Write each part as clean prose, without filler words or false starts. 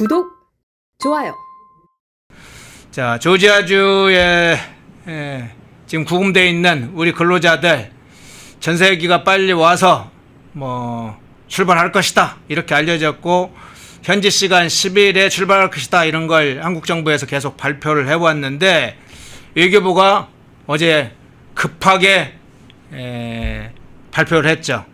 구독, 좋아요. 자, 조지아주에 지금 구금되어 있는 우리 근로자들 전세기가 빨리 와서 출발할 것이다 이렇게 알려졌고, 현지 시간 10일에 출발할 것이다 이런 걸 한국 정부에서 계속 발표를 해왔는데, 외교부가 어제 급하게 발표를 했죠.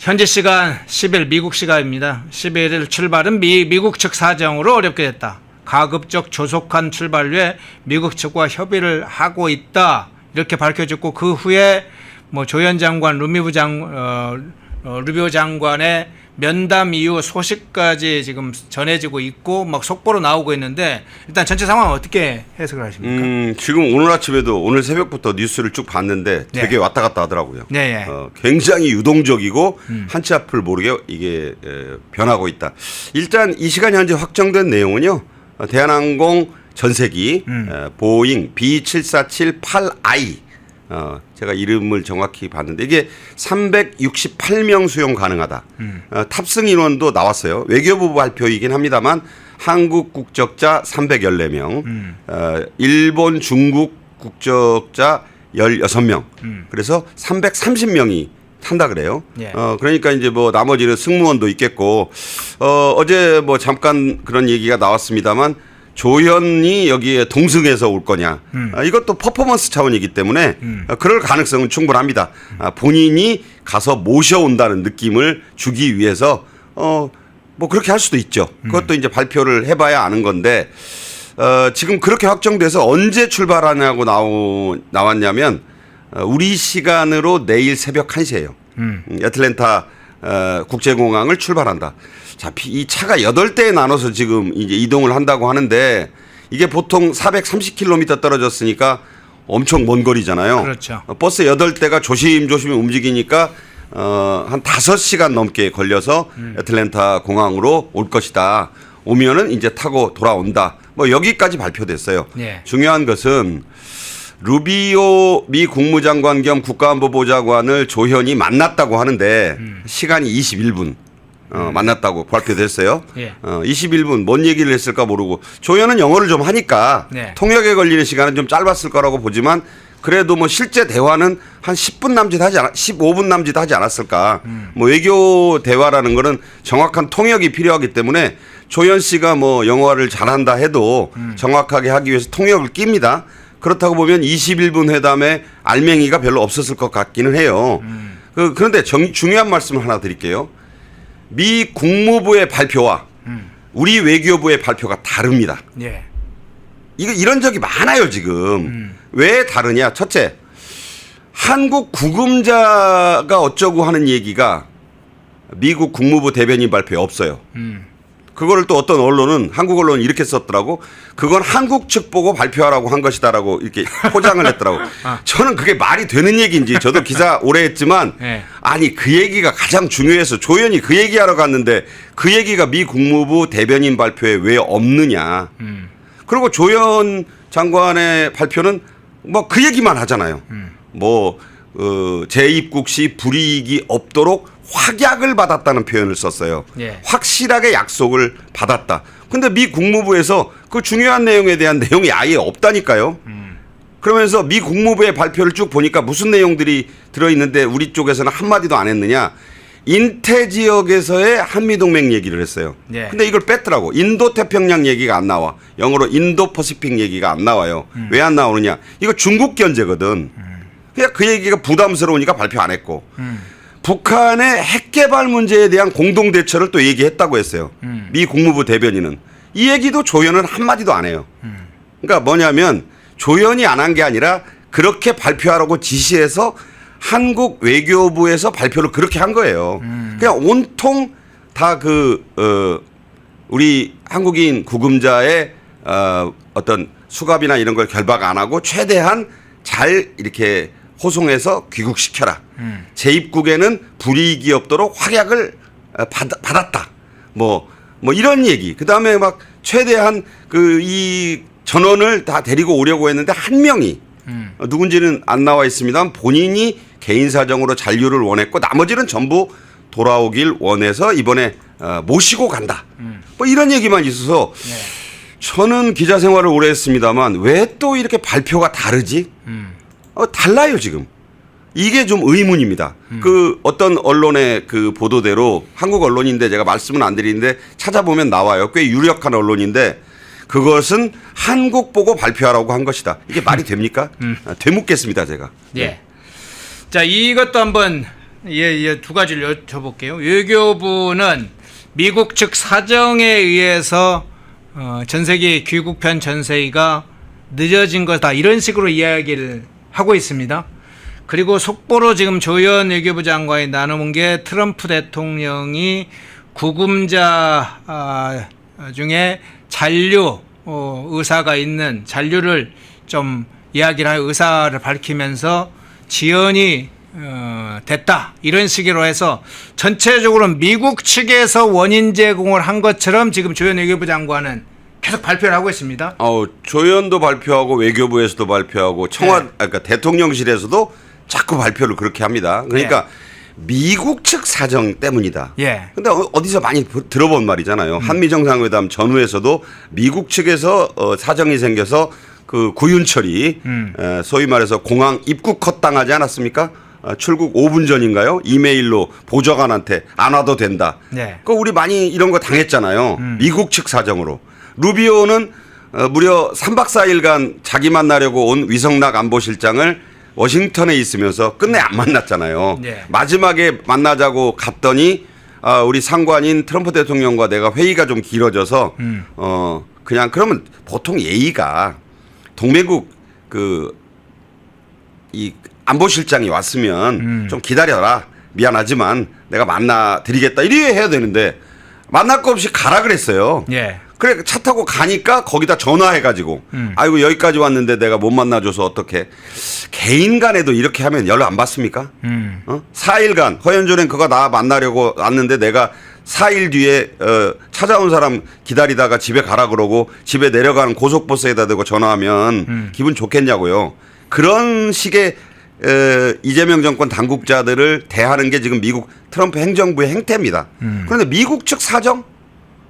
현지 시간 10일 미국 시간입니다. 11일 출발은 미국 측 사정으로 어렵게 됐다. 가급적 조속한 출발 위해 미국 측과 협의를 하고 있다 이렇게 밝혀졌고, 그 후에 조현 장관, 루비오 장관의 면담 이후 소식까지 지금 전해지고 있고 속보로 나오고 있는데, 일단 전체 상황은 어떻게 해석을 하십니까? 지금 오늘 아침에도 오늘 새벽부터 뉴스를 쭉 봤는데 되게 왔다 갔다 하더라고요. 네. 굉장히 유동적이고 한치 앞을 모르게 이게 변하고 있다. 일단 이 시간 현재 확정된 내용은요, 대한항공 전세기 보잉 B7478I, 제가 이름을 정확히 봤는데 이게 368명 수용 가능하다. 탑승 인원도 나왔어요. 외교부 발표이긴 합니다만 한국 국적자 314명, 일본, 중국 국적자 16명. 그래서 330명이 탄다 그래요. 예. 그러니까 이제 나머지는 승무원도 있겠고, 어제 잠깐 그런 얘기가 나왔습니다만 조현이 여기에 동승해서 올 거냐. 이것도 퍼포먼스 차원이기 때문에 그럴 가능성은 충분합니다. 본인이 가서 모셔온다는 느낌을 주기 위해서 그렇게 할 수도 있죠. 그것도 이제 발표를 해봐야 아는 건데, 지금 그렇게 확정돼서 언제 출발하냐고 나왔냐면 우리 시간으로 내일 새벽 1시예요. 애틀랜타 국제공항을 출발한다. 자, 이 차가 8대에 나눠서 지금 이제 이동을 한다고 하는데, 이게 보통 430km 떨어졌으니까 엄청 먼 거리잖아요. 그렇죠. 버스 8대가 조심조심 움직이니까 한 5시간 넘게 걸려서 애틀랜타 공항으로 올 것이다. 오면은 이제 타고 돌아온다. 여기까지 발표됐어요. 예. 중요한 것은 루비오 미 국무장관 겸 국가안보보좌관을 조현이 만났다고 하는데 시간이 21분 만났다고 발표됐어요. 예. 21분 뭔 얘기를 했을까 모르고, 조현은 영어를 좀 하니까 네. 통역에 걸리는 시간은 좀 짧았을 거라고 보지만, 그래도 실제 대화는 한 10분 남짓 15분 남짓 하지 않았을까. 외교 대화라는 거는 정확한 통역이 필요하기 때문에 조현 씨가 영어를 잘한다 해도 정확하게 하기 위해서 통역을 낍니다. 그렇다고 보면 21분 회담에 알맹이가 별로 없었을 것 같기는 해요. 그런데 중요한 말씀을 하나 드릴게요. 미 국무부의 발표와 우리 외교부의 발표가 다릅니다. 예. 이런 적이 많아요, 지금. 왜 다르냐? 첫째, 한국 구금자가 어쩌고 하는 얘기가 미국 국무부 대변인 발표에 없어요. 그거를 또 어떤 언론은, 한국 언론은 이렇게 썼더라고. 그건 한국 측 보고 발표하라고 한 것이다라고 이렇게 포장을 했더라고. 저는 그게 말이 되는 얘기인지, 저도 기사 오래 했지만, 네. 아니 그 얘기가 가장 중요해서 조현이 그 얘기하러 갔는데 그 얘기가 미 국무부 대변인 발표에 왜 없느냐. 그리고 조현 장관의 발표는 그 얘기만 하잖아요. 재입국 시 불이익이 없도록 확약을 받았다는 표현을 썼어요. 예. 확실하게 약속을 받았다. 근데 미 국무부에서 그 중요한 내용에 대한 내용이 아예 없다니까요. 그러면서 미 국무부의 발표를 쭉 보니까 무슨 내용들이 들어있는데 우리 쪽에서는 한마디도 안 했느냐. 인태 지역에서의 한미동맹 얘기를 했어요. 예. 근데 이걸 뺐더라고. 인도태평양 얘기가 안 나와. 영어로 인도퍼시픽 얘기가 안 나와요. 왜 안 나오느냐. 이거 중국 견제거든. 그냥 그 얘기가 부담스러우니까 발표 안 했고. 북한의 핵 개발 문제에 대한 공동 대처를 또 얘기했다고 했어요. 미 국무부 대변인은. 이 얘기도 조현은 한마디도 안 해요. 그러니까 뭐냐면 조현이 안 한 게 아니라 그렇게 발표하라고 지시해서 한국 외교부에서 발표를 그렇게 한 거예요. 그냥 온통 다 우리 한국인 구금자의 어떤 수갑이나 이런 걸 결박 안 하고 최대한 잘 이렇게 호송해서 귀국시켜라. 재입국에는 불이익이 없도록 확약을 받았다. 이런 얘기. 그 다음에 최대한 이 전원을 다 데리고 오려고 했는데 한 명이 누군지는 안 나와 있습니다만 본인이 개인 사정으로 잔류를 원했고 나머지는 전부 돌아오길 원해서 이번에 모시고 간다. 뭐 이런 얘기만 있어서 네. 저는 기자 생활을 오래 했습니다만 왜 또 이렇게 발표가 다르지? 달라요 지금. 이게 좀 의문입니다. 그 어떤 언론의 그 보도대로 한국 언론인데 제가 말씀은 안 드리는데 찾아보면 나와요. 꽤 유력한 언론인데 그것은 한국 보고 발표하라고 한 것이다. 이게 말이 됩니까? 되묻겠습니다 제가. 예. 자, 이것도 한번 두 가지를 여쭤볼게요. 외교부는 미국 측 사정에 의해서 전 세계 귀국편 전세가 늦어진 거다 이런 식으로 이야기를 하고 있습니다. 그리고 속보로 지금 조현 외교부 장관이 나눈 게 트럼프 대통령이 구금자 중에 잔류 의사가 있는 잔류를 좀 이야기를 할 의사를 밝히면서 지연이 됐다 이런 식으로 해서 전체적으로 미국 측에서 원인 제공을 한 것처럼 지금 조현 외교부 장관은 계속 발표를 하고 있습니다. 조현도 발표하고 외교부에서도 발표하고 그러니까 대통령실에서도 자꾸 발표를 그렇게 합니다. 그러니까 미국 측 사정 때문이다. 예. 근데 어디서 많이 들어본 말이잖아요. 한미 정상회담 전후에서도 미국 측에서 사정이 생겨서 그 구윤철이 소위 말해서 공항 입국 컷당하지 않았습니까? 출국 5분 전인가요? 이메일로 보좌관한테 안 와도 된다. 네. 그 우리 많이 이런 거 당했잖아요. 미국 측 사정으로. 루비오는 무려 3박 4일간 자기 만나려고 온 위성락 안보실장을 워싱턴에 있으면서 끝내 안 만났잖아요. 네. 마지막에 만나자고 갔더니 우리 상관인 트럼프 대통령과 내가 회의가 좀 길어져서 그냥 그러면 보통 예의가 동맹국 이 안보실장이 왔으면 좀 기다려라. 미안하지만 내가 만나 드리겠다. 이래 해야 되는데 만날 거 없이 가라 그랬어요. 예. 그래 차 타고 가니까 거기다 전화해가지고 아이고 여기까지 왔는데 내가 못 만나줘서 어떡해. 개인 간에도 이렇게 하면 연락 안 받습니까? 4일간 허연조 랭커가 나 만나려고 왔는데 내가 4일 뒤에 찾아온 사람 기다리다가 집에 가라 그러고 집에 내려가는 고속버스에다 대고 전화하면 기분 좋겠냐고요. 그런 식의 이재명 정권 당국자들을 대하는 게 지금 미국 트럼프 행정부의 행태입니다. 그런데 미국 측 사정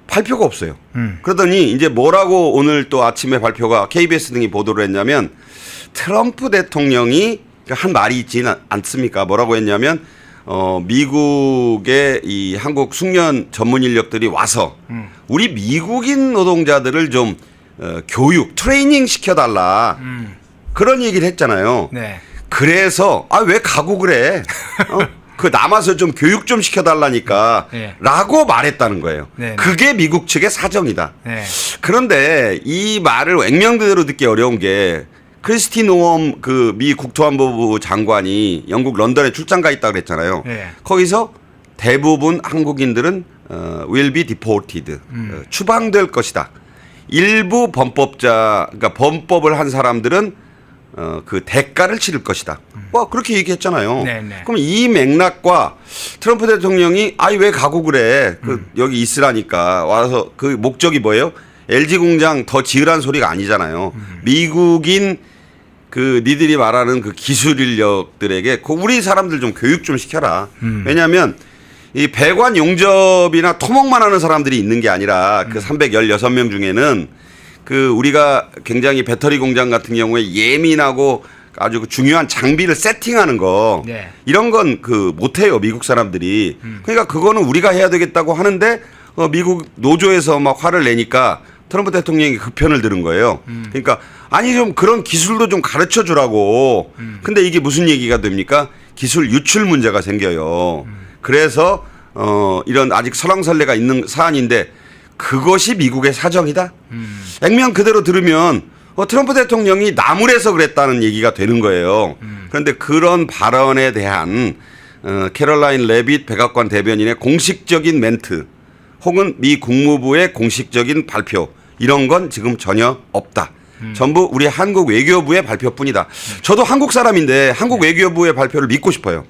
발표가 없어요. 그러더니 이제 뭐라고 오늘 또 아침에 발표가 KBS 등이 보도를 했냐면 트럼프 대통령이 한 말이 있지는 않습니까? 뭐라고 했냐면 미국의 이 한국 숙련 전문 인력들이 와서 우리 미국인 노동자들을 좀 교육, 트레이닝 시켜달라. 그런 얘기를 했잖아요. 네. 그래서 왜 가고 그래? 그 남아서 좀 교육 좀 시켜달라니까 네. 라고 말했다는 거예요. 네. 그게 미국 측의 사정이다. 네. 그런데 이 말을 액면그대로 듣기 어려운 게 크리스티 노엄 그 미 국토안보부 장관이 영국 런던에 출장 가 있다고 그랬잖아요. 네. 거기서 대부분 한국인들은 will be deported. 추방될 것이다. 일부 그러니까 범법을 한 사람들은 그 대가를 치를 것이다. 그렇게 얘기했잖아요. 네네. 그럼 이 맥락과 트럼프 대통령이 왜 가고 그래? 여기 있으라니까 와서 그 목적이 뭐예요? LG 공장 더 지으란 소리가 아니잖아요. 미국인 그 니들이 말하는 그 기술 인력들에게 우리 사람들 좀 교육 좀 시켜라. 왜냐하면 이 배관 용접이나 토목만 하는 사람들이 있는 게 아니라 그 316명 중에는 그 우리가 굉장히 배터리 공장 같은 경우에 예민하고 아주 중요한 장비를 세팅하는 거 네. 이런 건 못해요 미국 사람들이. 그러니까 그거는 우리가 해야 되겠다고 하는데 미국 노조에서 막 화를 내니까 트럼프 대통령이 그 편을 들은 거예요. 그러니까 아니 좀 그런 기술도 좀 가르쳐 주라고. 근데 이게 무슨 얘기가 됩니까? 기술 유출 문제가 생겨요. 그래서 이런 아직 설왕설래가 있는 사안인데 그것이 미국의 사정이다. 액면 그대로 들으면 트럼프 대통령이 나무래서 그랬다는 얘기가 되는 거예요. 그런데 그런 발언에 대한 캐롤라인 레빗 백악관 대변인의 공식적인 멘트 혹은 미 국무부의 공식적인 발표 이런 건 지금 전혀 없다. 전부 우리 한국 외교부의 발표뿐이다. 저도 한국 사람인데 한국 외교부의 발표를 믿고 싶어요.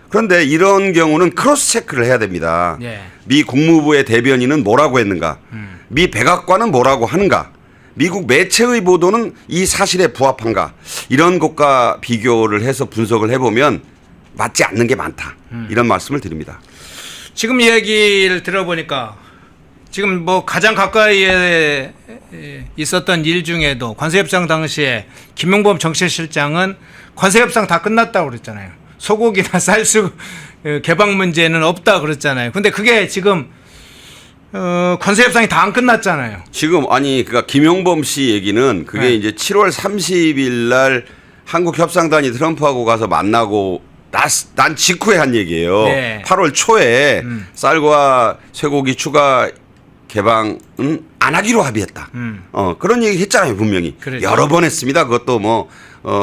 그런데 이런 경우는 크로스 체크를 해야 됩니다. 예. 미 국무부의 대변인은 뭐라고 했는가? 미 백악관은 뭐라고 하는가? 미국 매체의 보도는 이 사실에 부합한가? 이런 것과 비교를 해서 분석을 해보면 맞지 않는 게 많다. 이런 말씀을 드립니다. 지금 얘기를 들어보니까 지금 뭐 가장 가까이에 있었던 일 중에도 관세협상 당시에 김용범 정책실장은 관세협상 다 끝났다고 그랬잖아요. 소고기나 쌀수 개방 문제는 없다 그랬잖아요. 근데 그게 지금 관세협상이 다 안 끝났잖아요. 지금 아니 그러니까 김용범 씨 얘기는 그게 네. 이제 7월 30일 날 한국 협상단이 트럼프하고 가서 만나고 난 직후에 한 얘기예요. 네. 8월 초에 쌀과 쇠고기 추가 개방은 안 하기로 합의했다. 그런 얘기 했잖아요, 분명히. 그렇죠. 여러 번 했습니다. 그것도 뭐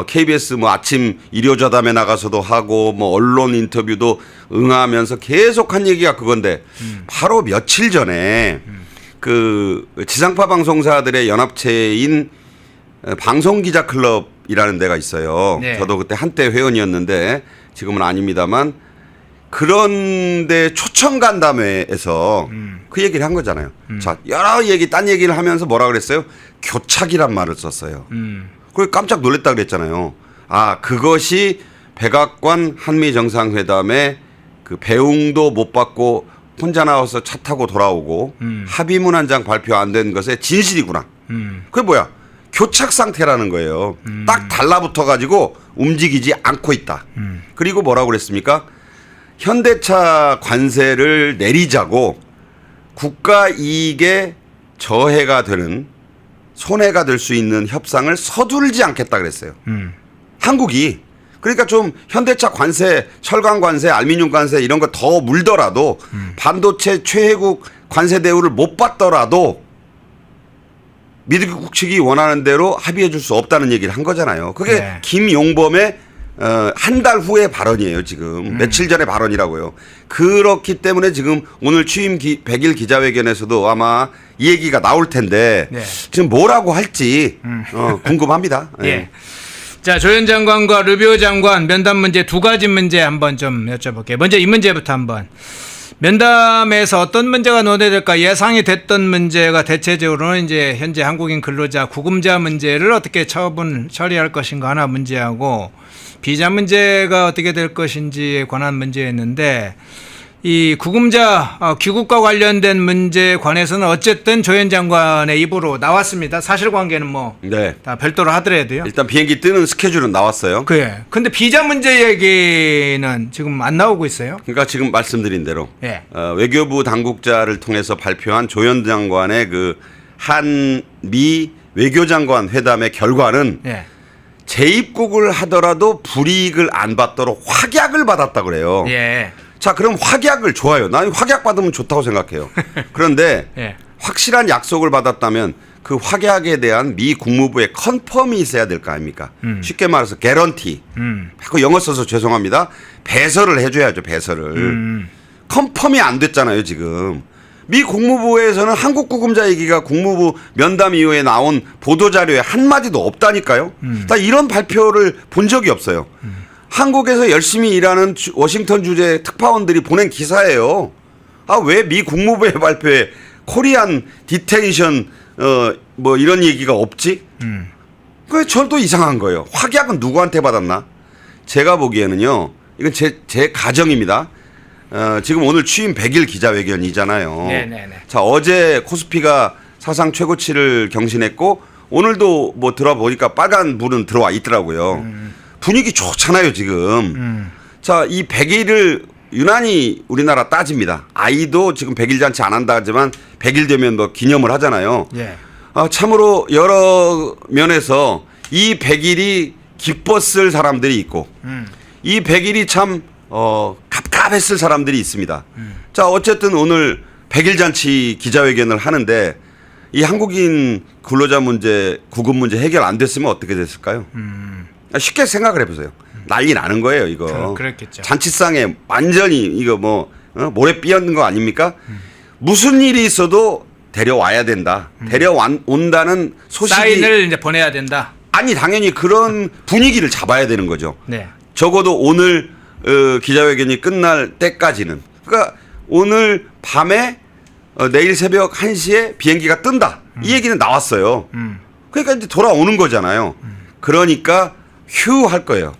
KBS 뭐 아침 일요자담에 나가서도 하고 뭐 언론 인터뷰도 응하면서 계속 한 얘기가 그건데 바로 며칠 전에 그 지상파 방송사들의 연합체인 방송기자클럽이라는 데가 있어요. 네. 저도 그때 한때 회원이었는데 지금은 아닙니다만 그런데 초청 간담회에서 그 얘기를 한 거잖아요. 자, 여러 얘기, 딴 얘기를 하면서 뭐라 그랬어요? 교착이란 말을 썼어요. 그걸 깜짝 놀랐다 그랬잖아요. 아, 그것이 백악관 한미 정상회담에 그 배웅도 못 받고 혼자 나와서 차 타고 돌아오고 합의문 한 장 발표 안 된 것의 진실이구나. 그게 뭐야? 교착 상태라는 거예요. 딱 달라붙어 가지고 움직이지 않고 있다. 그리고 뭐라고 그랬습니까? 현대차 관세를 내리자고 국가 이익에 저해가 되는 손해가 될 수 있는 협상을 서두르지 않겠다 그랬어요. 한국이 그러니까 좀 현대차 관세, 철강 관세, 알루미늄 관세 이런 거 더 물더라도 반도체 최혜국 관세 대우를 못 받더라도 미국 측이 원하는 대로 합의해 줄 수 없다는 얘기를 한 거잖아요. 그게 네. 김용범의 한 달 후의 발언이에요. 지금 며칠 전의 발언이라고요. 그렇기 때문에 지금 오늘 취임 100일 기자회견에서도 아마 이 얘기가 나올 텐데 네. 지금 뭐라고 할지 궁금합니다. 네. 예. 자, 조현 장관과 루비오 장관 면담 문제 두 가지 문제 한번 좀 여쭤볼게요. 먼저 이 문제부터 한번. 면담에서 어떤 문제가 논의될까 예상이 됐던 문제가 대체적으로는 이제 현재 한국인 근로자 구금자 문제를 어떻게 처리할 것인가 하나 문제하고 비자 문제가 어떻게 될 것인지에 관한 문제였는데 이 구금자 귀국과 관련된 문제에 관해서는 어쨌든 조현 장관의 입으로 나왔습니다. 사실관계는 뭐 네. 다 별도로 하더라도요. 일단 비행기 뜨는 스케줄은 나왔어요. 그래. 근데 비자 문제 얘기는 지금 안 나오고 있어요. 그러니까 지금 말씀드린 대로 예. 외교부 당국자를 통해서 발표한 조현 장관의 그 한미 외교장관 회담의 결과는 예. 재입국을 하더라도 불이익을 안 받도록 확약을 받았다 그래요. 예. 자, 그럼 확약을 좋아요. 나는 확약 받으면 좋다고 생각해요. 그런데 예. 확실한 약속을 받았다면 그 확약에 대한 미 국무부의 컨펌이 있어야 될 거 아닙니까? 쉽게 말해서 개런티. 자꾸 영어 써서 죄송합니다. 배설을 해줘야죠. 배설을. 컨펌이 안 됐잖아요. 지금. 미 국무부에서는 한국 구금자 얘기가 국무부 면담 이후에 나온 보도자료에 한마디도 없다니까요. 나 이런 발표를 본 적이 없어요. 한국에서 열심히 일하는 워싱턴 주재 특파원들이 보낸 기사예요. 아, 왜 미 국무부의 발표에 코리안 디테인션 뭐 이런 얘기가 없지? 그게 저도 이상한 거예요. 확약은 누구한테 받았나? 제가 보기에는요. 이건 제 가정입니다. 지금 오늘 취임 100일 기자회견이잖아요. 네네네. 자, 어제 코스피가 사상 최고치를 경신했고 오늘도 뭐 들어보니까 빨간 불은 들어와 있더라고요. 분위기 좋잖아요, 지금. 자, 이 100일을 유난히 우리나라 따집니다. 아이도 지금 100일 잔치 안 한다 하지만 100일 되면 뭐 기념을 하잖아요. 예. 참으로 여러 면에서 이 100일이 기뻤을 사람들이 있고 이 100일이 참 갑갑했을 사람들이 있습니다. 자, 어쨌든 오늘 100일 잔치 기자회견을 하는데 이 한국인 근로자 문제, 구금 문제 해결 안 됐으면 어떻게 됐을까요? 쉽게 생각을 해보세요. 난리 나는 거예요, 이거. 그렇겠죠. 잔치상에 완전히 이거 뭐 모래 삐었는 거 아닙니까? 무슨 일이 있어도 데려와야 된다. 데려온다는 소식이 사인을 이제 보내야 된다. 아니 당연히 그런 분위기를 잡아야 되는 거죠. 네. 적어도 오늘 기자회견이 끝날 때까지는. 그러니까 오늘 밤에 내일 새벽 1시에 비행기가 뜬다. 이 얘기는 나왔어요. 그러니까 이제 돌아오는 거잖아요. 그러니까 휴 할 거예요.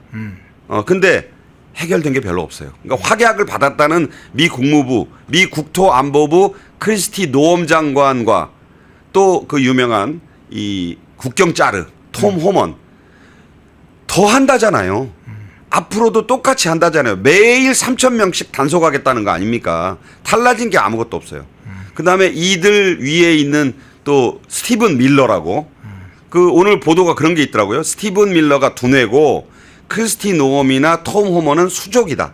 근데 해결된 게 별로 없어요. 그러니까 확약을 받았다는 미 국무부, 미 국토안보부 크리스티 노엄 장관과 또 그 유명한 이 국경 짜르 톰 호먼 더 한다잖아요. 앞으로도 똑같이 한다잖아요. 매일 3,000명씩 단속하겠다는 거 아닙니까? 달라진 게 아무것도 없어요. 그다음에 이들 위에 있는 또 스티븐 밀러라고 그 오늘 보도가 그런 게 있더라고요. 스티븐 밀러가 두뇌고 크리스티 노엄이나 톰 호먼은 수족이다.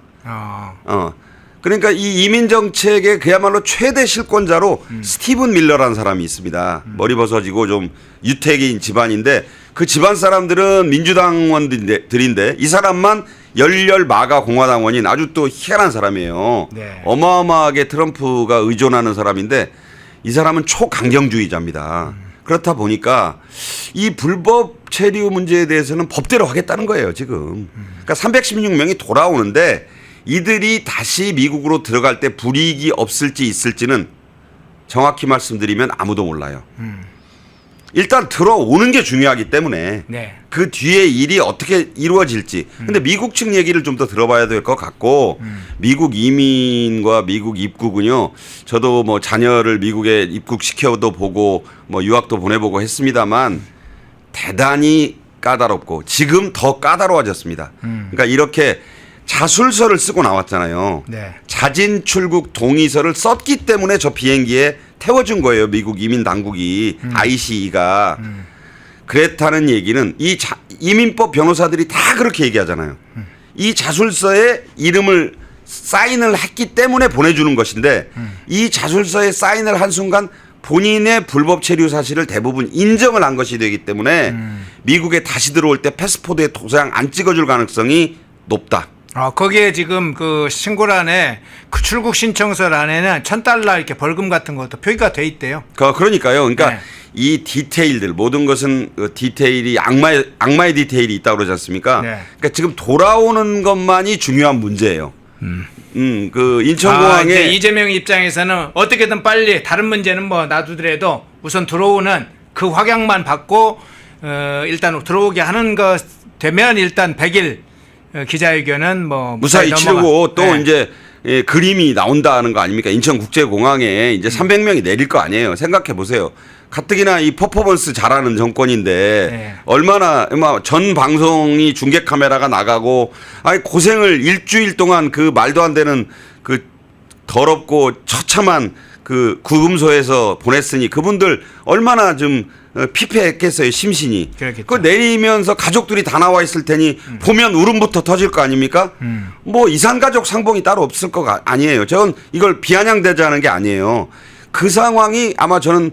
그러니까 이 이민 정책의 그야말로 최대 실권자로 스티븐 밀러라는 사람이 있습니다. 머리 벗어지고 좀 유태계인 집안인데 그 집안 사람들은 민주당원들인데 이 사람만 열렬 마가 공화당원인 아주 또 희한한 사람이에요. 네. 어마어마하게 트럼프가 의존하는 사람인데 이 사람은 초강경주의자입니다. 그렇다 보니까 이 불법 체류 문제에 대해서는 법대로 하겠다는 거예요, 지금. 그러니까 316명이 돌아오는데 이들이 다시 미국으로 들어갈 때 불이익이 없을지 있을지는 정확히 말씀드리면 아무도 몰라요. 일단 들어오는 게 중요하기 때문에 네. 그 뒤에 일이 어떻게 이루어질지. 근데 미국 측 얘기를 좀 더 들어봐야 될 것 같고 미국 이민과 미국 입국은요. 저도 뭐 자녀를 미국에 입국시켜도 보고 뭐 유학도 보내보고 했습니다만 대단히 까다롭고 지금 더 까다로워졌습니다. 그러니까 이렇게 자술서를 쓰고 나왔잖아요. 네. 자진 출국 동의서를 썼기 때문에 저 비행기에 태워준 거예요. 미국 이민 당국이 ICE가 그랬다는 얘기는 이 이민법 변호사들이 다 그렇게 얘기하잖아요. 이 자술서에 이름을 사인을 했기 때문에 보내주는 것인데 이 자술서에 사인을 한 순간 본인의 불법 체류 사실을 대부분 인정을 한 것이 되기 때문에 미국에 다시 들어올 때 패스포드에 도장 안 찍어줄 가능성이 높다. 거기에 지금 그 신고란에 그 출국 신청서란에는 $1,000 이렇게 벌금 같은 것도 표기가 돼 있대요. 그러니까요. 그러니까 네. 이 디테일들 모든 것은 그 디테일이 악마의 디테일이 있다고 그러지 않습니까? 네. 그러니까 지금 돌아오는 것만이 중요한 문제예요. 그 인천공항에 이제 이재명 입장에서는 어떻게든 빨리 다른 문제는 뭐 놔두더라도 우선 들어오는 그 확약만 받고 일단 들어오게 하는 것 되면 일단 100일 기자회견은 뭐 무사히 치르고 또 네. 이제 그림이 나온다는 거 아닙니까? 인천국제공항에 이제 300명이 내릴 거 아니에요. 생각해 보세요. 가뜩이나 이 퍼포먼스 잘하는 정권인데 네. 얼마나 전 방송이 중계 카메라가 나가고 아니 고생을 일주일 동안 그 말도 안 되는 그 더럽고 처참한 그 구금소에서 보냈으니 그분들 얼마나 좀 피폐했겠어요, 심신이. 그렇겠죠. 그 내리면서 가족들이 다 나와 있을 테니 보면 울음부터 터질 거 아닙니까? 뭐 이산가족 상봉이 따로 없을 거 아니에요. 저는 이걸 비아냥대자는 게 아니에요. 그 상황이 아마 저는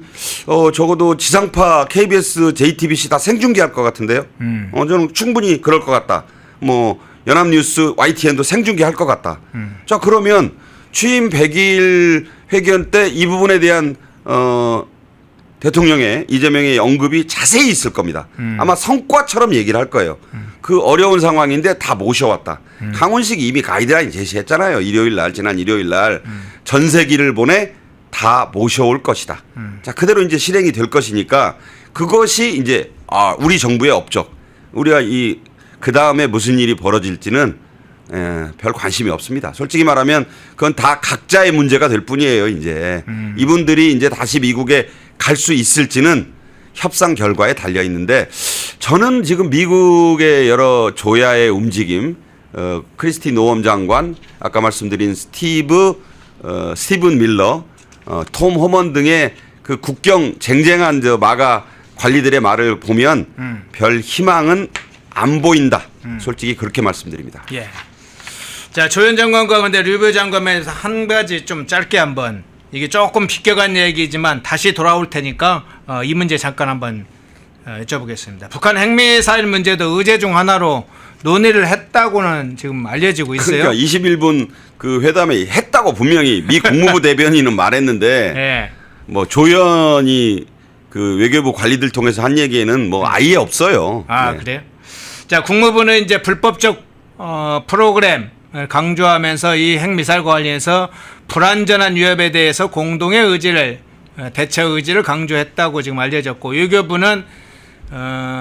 적어도 지상파 KBS, JTBC 다 생중계할 것 같은데요. 저는 충분히 그럴 것 같다. 뭐 연합뉴스, YTN도 생중계할 것 같다. 자 그러면 취임 100일 회견 때 이 부분에 대한 대통령의 이재명의 언급이 자세히 있을 겁니다. 아마 성과처럼 얘기를 할 거예요. 그 어려운 상황인데 다 모셔왔다. 강훈식이 이미 가이드라인 제시했잖아요. 일요일 날 지난 일요일 날 전세기를 보내 다 모셔올 것이다. 자 그대로 이제 실행이 될 것이니까 그것이 이제 우리 정부의 업적. 우리가 그 다음에 무슨 일이 벌어질지는 별 관심이 없습니다. 솔직히 말하면 그건 다 각자의 문제가 될 뿐이에요. 이제 이분들이 이제 다시 미국에 갈 수 있을지는 협상 결과에 달려 있는데 저는 지금 미국의 여러 조야의 움직임, 크리스티 노엄 장관, 아까 말씀드린 스티븐 밀러, 톰 호먼 등의 그 국경 쟁쟁한 마가 관리들의 말을 보면 별 희망은 안 보인다. 솔직히 그렇게 말씀드립니다. 예. 자, 조현 장관과 근데 류비오 장관에서 한 가지 좀 짧게 한번 이게 조금 비껴간 얘기지만 다시 돌아올 테니까 이 문제 잠깐 한번 여쭤보겠습니다. 북한 핵미사일 문제도 의제 중 하나로 논의를 했다고는 지금 알려지고 있어요. 그러니까 21분 그 회담에 했다고 분명히 미 국무부 대변인은 말했는데 예. 뭐 조현이 그 외교부 관리들 통해서 한 얘기에는 뭐 아예 없어요. 네. 그래요? 자, 국무부는 이제 불법적 프로그램 강조하면서 이 핵미사일 관련해서 불완전한 위협에 대해서 공동의 의지를 대처 의지를 강조했다고 지금 알려졌고 외교부는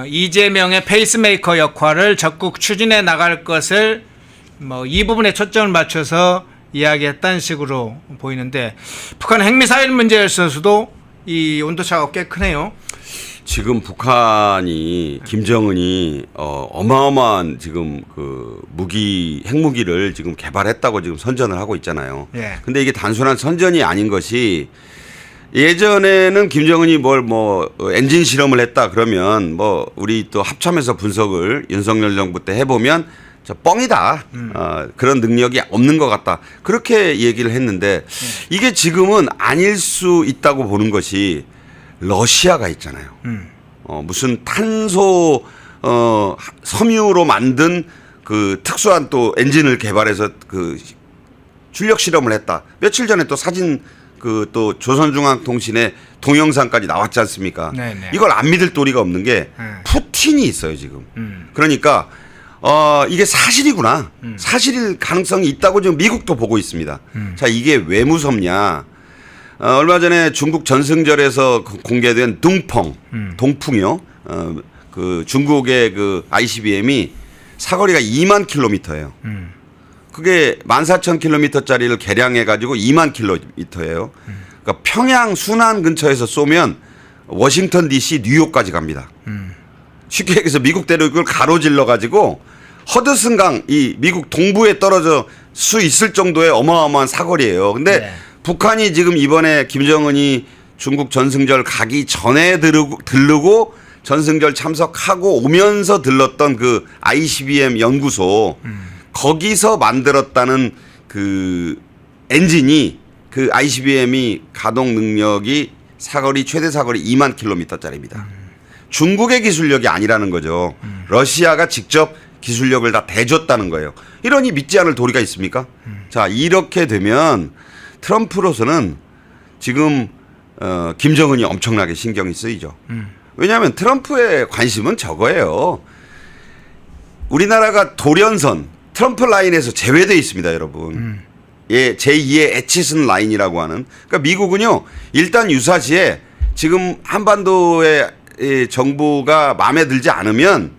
이재명의 페이스메이커 역할을 적극 추진해 나갈 것을 뭐 이 부분에 초점을 맞춰서 이야기했다는 식으로 보이는데 북한 핵미사일 문제에 있어서도 이 온도차가 꽤 크네요. 지금 북한이 김정은이 어마어마한 지금 그 핵무기를 지금 개발했다고 지금 선전을 하고 있잖아요. 예. 근데 이게 단순한 선전이 아닌 것이 예전에는 김정은이 엔진 실험을 했다 그러면 우리 또 합참에서 분석을 윤석열 정부 때 해보면 저 뻥이다. 그런 능력이 없는 것 같다. 그렇게 얘기를 했는데 이게 지금은 아닐 수 있다고 보는 것이 러시아가 있잖아요. 무슨 탄소 섬유로 만든 그 특수한 또 엔진을 개발해서 그 출력 실험을 했다. 며칠 전에 또 사진 그 또 조선중앙통신에 동영상까지 나왔지 않습니까? 네네. 이걸 안 믿을 도리가 없는 게 푸틴이 있어요 지금. 그러니까 이게 사실이구나. 사실일 가능성이 있다고 지금 미국도 보고 있습니다. 자, 이게 왜 무섭냐? 얼마 전에 중국 전승절에서 공개된 동풍이요. 그 중국의 그 ICBM이 사거리가 2만 킬로미터예요. 그게 14,000킬로미터짜리를 개량해 가지고 2만 킬로미터예요. 그러니까 평양 순안 근처에서 쏘면 워싱턴 DC 뉴욕까지 갑니다. 쉽게 얘기해서 미국 대륙을 가로질러 가지고 허드슨강 이 미국 동부에 떨어져 수 있을 정도의 어마어마한 사거리예요. 근데 네. 북한이 지금 이번에 김정은이 중국 전승절 가기 전에 들르고 전승절 참석하고 오면서 들렀던 그 ICBM 연구소 거기서 만들었다는 그 엔진이 그 ICBM이 가동 능력이 최대 사거리 2만 킬로미터짜리입니다. 중국의 기술력이 아니라는 거죠. 러시아가 직접 기술력을 다 대줬다는 거예요. 이러니 믿지 않을 도리가 있습니까? 자, 이렇게 되면 트럼프로서는 지금 김정은이 엄청나게 신경이 쓰이죠. 왜냐하면 트럼프의 관심은 저거예요. 우리나라가 돌연선 트럼프 라인에서 제외되어 있습니다, 여러분. 예, 제2의 애치슨 라인이라고 하는. 그러니까 미국은요, 일단 유사시에 지금 한반도의 정부가 마음에 들지 않으면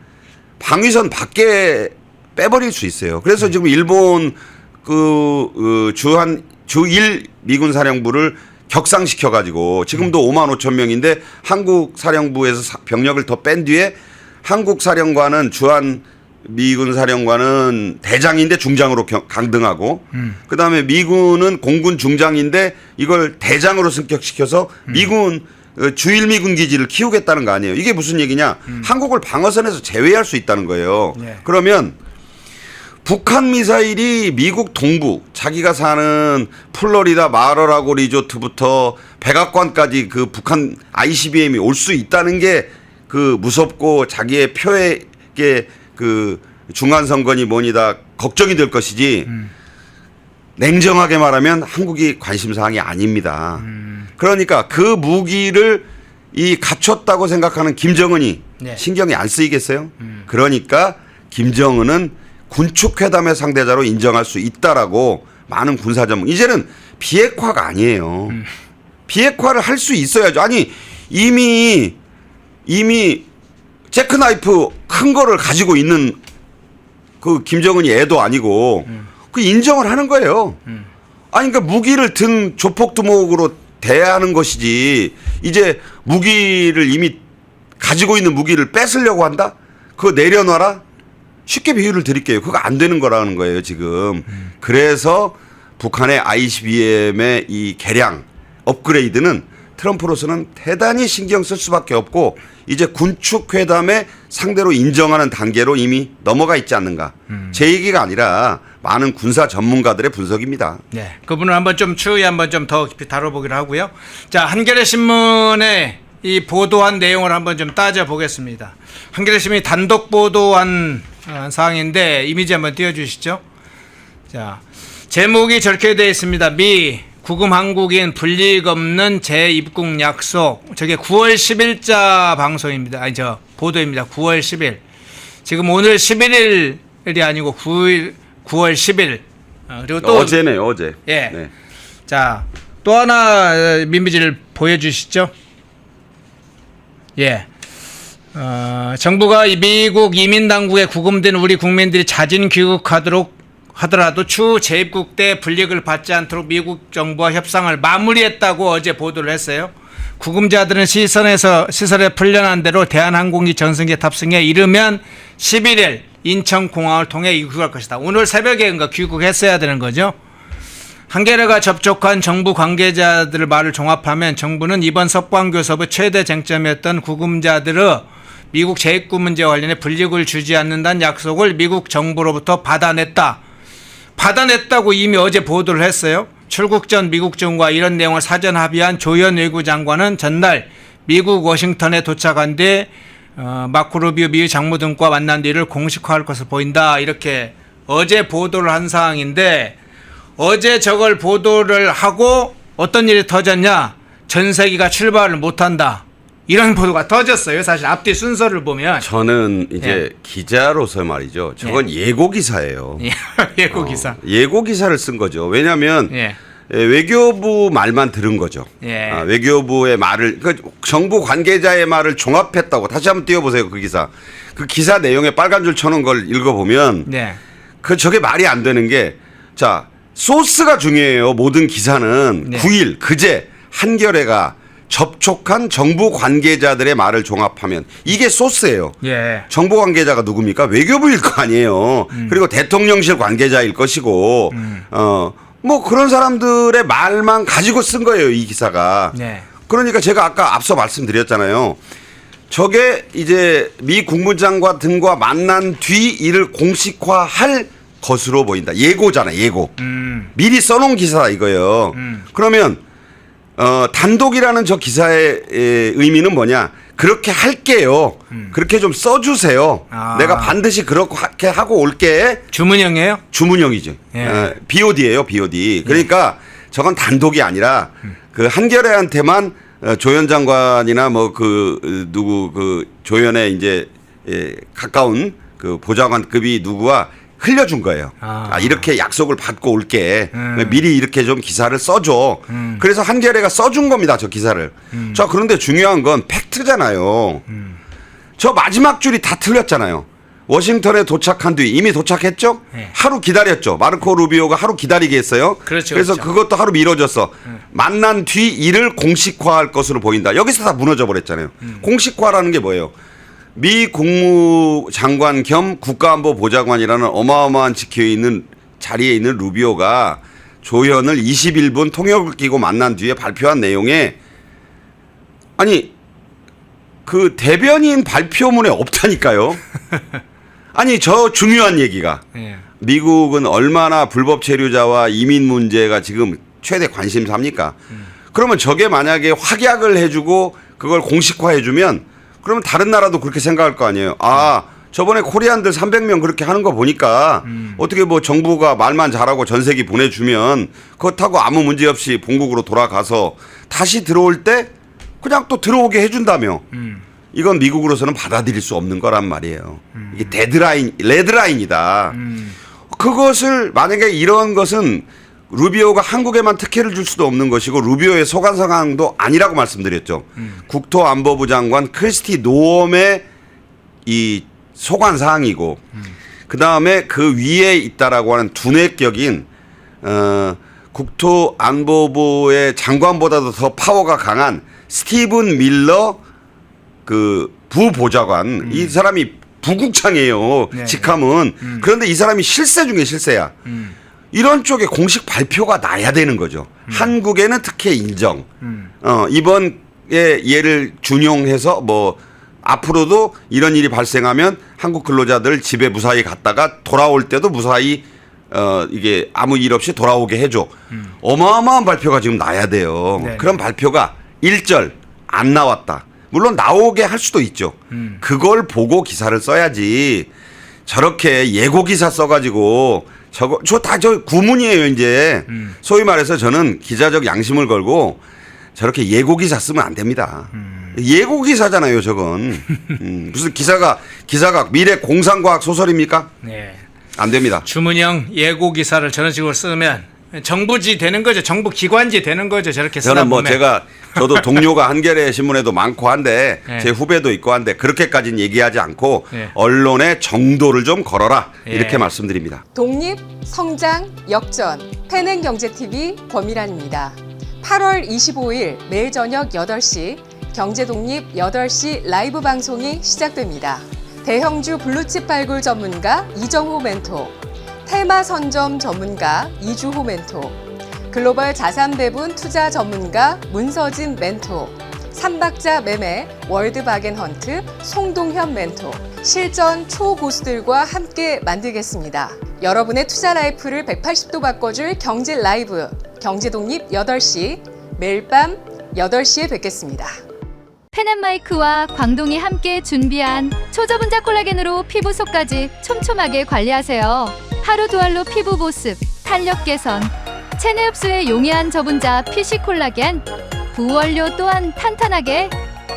방위선 밖에 빼버릴 수 있어요. 그래서 지금 일본 주1 미군 사령부를 격상시켜 가지고 지금도 5만 5천 명인데 한국 사령부에서 병력을 더 뺀 뒤에 한국 사령관은 주한 미군 사령관은 대장인데 중장으로 강등하고 그다음에 미군은 공군 중장인데 이걸 대장으로 승격시켜서 미군 주일미군 기지를 키우겠다는 거 아니에요. 이게 무슨 얘기냐? 한국을 방어선에서 제외할 수 있다는 거예요. 네. 그러면 북한 미사일이 미국 동부 자기가 사는 플로리다 마러라고 리조트부터 백악관까지 그 북한 ICBM이 올 수 있다는 게 그 무섭고 자기의 표에게 그 중간선거니 뭐니다 걱정이 될 것이지 냉정하게 말하면 한국이 관심사항이 아닙니다. 그러니까 그 무기를 갖췄다고 생각하는 김정은이 네. 신경이 안 쓰이겠어요? 그러니까 김정은은 군축회담의 상대자로 인정할 수 있다라고 많은 군사전문 이제는 비핵화가 아니에요. 비핵화를 할 수 있어야죠. 아니 이미 제크나이프 큰 거를 가지고 있는 그 김정은이 애도 아니고 그 인정을 하는 거예요. 아니 그러니까 무기를 든 조폭두목으로 대하는 것이지 이제 무기를 이미 가지고 있는 무기를 뺏으려고 한다? 그거 내려놔라? 쉽게 비유를 드릴게요. 그거 안 되는 거라는 거예요 지금. 그래서 북한의 ICBM의 이 개량 업그레이드는 트럼프로서는 대단히 신경 쓸 수밖에 없고 이제 군축회담의 상대로 인정하는 단계로 이미 넘어가 있지 않는가. 제 얘기가 아니라 많은 군사 전문가들의 분석입니다. 네, 그 부분을 한번 좀 추후에 한번 좀 더 깊이 다뤄보기로 하고요. 자, 한겨레 신문에 이 보도한 내용을 한번 좀 따져보겠습니다. 한겨레 신문이 단독 보도한 사항인데 이미지 한번 띄워주시죠. 자, 제목이 저렇게 되어 있습니다. 미 구금 한국인 불이익 없는 재입국 약속. 저게 9월 10일자 방송입니다. 아니 보도입니다. 9월 10일. 지금 오늘 11일이 아니고 9월 10일. 그리고 또 어제네요, 어제. 예. 네. 자, 또 하나 민비지를 보여주시죠. 예. 정부가 미국 이민 당국에 구금된 우리 국민들이 자진 귀국하도록 하더라도 추후 재입국 때 불이익을 받지 않도록 미국 정부와 협상을 마무리했다고 어제 보도를 했어요. 구금자들은 시설에 풀려난 대로 대한항공기 전승기에 탑승해 이르면 11일 인천공항을 통해 입국할 것이다. 오늘 새벽에 귀국했어야 되는 거죠. 한겨레가 접촉한 정부 관계자들의 말을 종합하면 정부는 이번 석방교섭의 최대 쟁점이었던 구금자들의 미국 재입국 문제와 관련해 불이익을 주지 않는다는 약속을 미국 정부로부터 받아냈다고 이미 어제 보도를 했어요. 출국 전 미국 정부와 이런 내용을 사전 합의한 조현 외교장관은 전날 미국 워싱턴에 도착한 뒤 마코 루비오 미 장무등과 만난 뒤를 공식화할 것으로 보인다. 이렇게 어제 보도를 한 상황인데 어제 저걸 보도를 하고 어떤 일이 터졌냐? 전세기가 출발을 못한다. 이런 보도가 터졌어요. 사실 앞뒤 순서를 보면 저는 이제 기자로서 말이죠. 저건 예고 기사예요. 예고 기사. 예고 기사를 쓴 거죠. 왜냐하면 외교부 말만 들은 거죠. 외교부의 말을 정부 관계자의 말을 종합했다고. 다시 한번 띄워보세요. 그 기사. 그 기사 내용에 빨간 줄 쳐놓은 걸 읽어보면 저게 말이 안 되는 게 자 소스가 중요해요. 모든 기사는 9일 그제 한겨레가 접촉한 정부 관계자들의 말을 종합하면 이게 소스예요. 정부 관계자가 누굽니까? 외교부일 거 아니에요. 그리고 대통령실 관계자일 것이고 뭐 그런 사람들의 말만 가지고 쓴 거예요. 이 기사가. 그러니까 제가 아까 앞서 말씀드렸잖아요. 저게 이제 미 국무장관 등과 만난 뒤 이를 공식화할 것으로 보인다. 예고잖아. 예고. 미리 써놓은 기사다 이거예요. 그러면 단독이라는 저 기사의 의미는 뭐냐? 그렇게 할게요. 그렇게 좀 써주세요. 내가 반드시 그렇게 하고 올게. 주문형이에요? 주문형이죠. BOD예요, BOD. 그러니까 저건 단독이 아니라 그 한겨레한테만 조현 장관이나 뭐 그 누구 그 조현의 이제 가까운 그 보좌관급이 누구와 흘려준 거예요. 이렇게 약속을 받고 올게. 미리 이렇게 좀 기사를 써줘. 그래서 한겨레가 써준 겁니다. 저 기사를. 자, 그런데 중요한 건 팩트잖아요. 저 마지막 줄이 다 틀렸잖아요. 워싱턴에 도착한 뒤 이미 도착했죠? 하루 기다렸죠. 마르코 루비오가 하루 기다리게 했어요. 그래서 그것도 하루 미뤄졌어. 만난 뒤 이를 공식화할 것으로 보인다. 여기서 다 무너져 버렸잖아요. 공식화라는 게 뭐예요? 미 국무장관 겸 국가안보보좌관이라는 어마어마한 자리에 있는 루비오가 조현을 21분 통역을 끼고 만난 뒤에 발표한 내용에 아니 그 대변인 발표문에 없다니까요. 아니 저 중요한 얘기가 미국은 얼마나 불법 체류자와 이민 문제가 지금 최대 관심사입니까? 그러면 저게 만약에 확약을 해주고 그걸 공식화해주면 그러면 다른 나라도 그렇게 생각할 거 아니에요. 저번에 코리안들 300명 그렇게 하는 거 보니까 어떻게 뭐 정부가 말만 잘하고 전세기 보내주면 그거 타고 아무 문제 없이 본국으로 돌아가서 다시 들어올 때 그냥 또 들어오게 해준다며. 이건 미국으로서는 받아들일 수 없는 거란 말이에요. 이게 레드라인이다. 그것을 만약에 이런 것은 루비오가 한국에만 특혜를 줄 수도 없는 것이고 루비오의 소관 상황도 아니라고 말씀드렸죠. 국토안보부 장관 크리스티 노엄의 이 소관 사항이고 그다음에 그 위에 있다라고 하는 두뇌격인 국토안보부의 장관보다도 더 파워가 강한 스티븐 밀러 그 부보좌관 이 사람이 부국장이에요. 직함은. 그런데 이 사람이 실세 중에 실세야. 이런 쪽에 공식 발표가 나야 되는 거죠. 한국에는 특혜 인정. 이번에 얘를 준용해서 뭐 앞으로도 이런 일이 발생하면 한국 근로자들 집에 무사히 갔다가 돌아올 때도 무사히 이게 아무 일 없이 돌아오게 해줘. 어마어마한 발표가 지금 나야 돼요. 그런 발표가 1절 안 나왔다. 물론 나오게 할 수도 있죠. 그걸 보고 기사를 써야지. 저렇게 예고 기사 써가지고 저 구문이에요, 이제. 소위 말해서 저는 기자적 양심을 걸고 저렇게 예고 기사 쓰면 안 됩니다. 예고 기사잖아요, 저건. 무슨 기사가 미래 공상과학 소설입니까? 안 됩니다. 주문형 예고 기사를 저런 식으로 쓰면 정부지 되는 거죠. 정부 기관지 되는 거죠. 저렇게 쓰다 저는 뭐 보면. 제가 저도 동료가 한겨레 신문에도 많고 한데 네. 제 후배도 있고 한데 그렇게까지는 얘기하지 않고 네. 언론의 정도를 좀 걸어라 예. 이렇게 말씀드립니다. 독립, 성장, 역전, 패는경제TV 권미란입니다. 8월 25일 매일 저녁 8시 경제독립 8시 라이브 방송이 시작됩니다. 대형주 블루칩 발굴 전문가 이정호 멘토, 테마 선점 전문가 이주호 멘토, 글로벌 자산 배분 투자 전문가 문서진 멘토, 삼박자 매매 월드바겐헌트 송동현 멘토, 실전 초고수들과 함께 만들겠습니다. 여러분의 투자 라이프를 180도 바꿔줄 경제 라이브, 경제독립 8시, 매일 밤 8시에 뵙겠습니다. 펜앤마이크와 광동이 함께 준비한 초저분자 콜라겐으로 피부 속까지 촘촘하게 관리하세요. 하루 두 알로 피부 보습, 탄력 개선, 체내 흡수에 용이한 저분자 PC 콜라겐, 부원료 또한 탄탄하게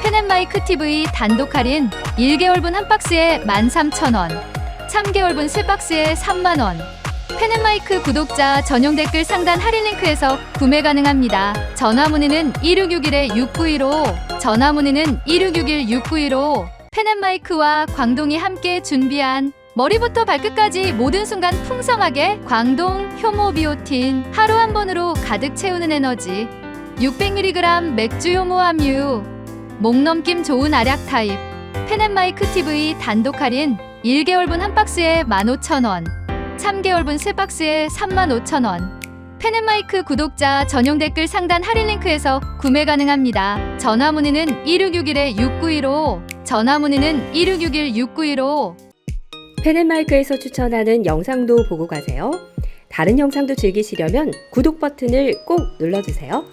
펜앤마이크 TV 단독 할인 1개월분 한 박스에 13,000원, 3개월분 3박스에 30,000원. 펜앤마이크 구독자 전용 댓글 상단 할인 링크에서 구매 가능합니다. 전화 문의는 1661-6915, 전화 문의는 1661-6915. 펜앤마이크와 광동이 함께 준비한 머리부터 발끝까지 모든 순간 풍성하게 광동 효모 비오틴 하루 한 번으로 가득 채우는 에너지 600mg 맥주 효모 함유 목 넘김 좋은 알약 타입 펜앤마이크 TV 단독 할인 1개월분 한 박스에 15,000원 3개월분 3박스에 35,000원 펜앤마이크 구독자 전용 댓글 상단 할인 링크에서 구매 가능합니다. 전화 문의는 1661-6915 전화 문의는 1661-6915 펜앤마이크에서 추천하는 영상도 보고 가세요. 다른 영상도 즐기시려면 구독 버튼을 꼭 눌러주세요.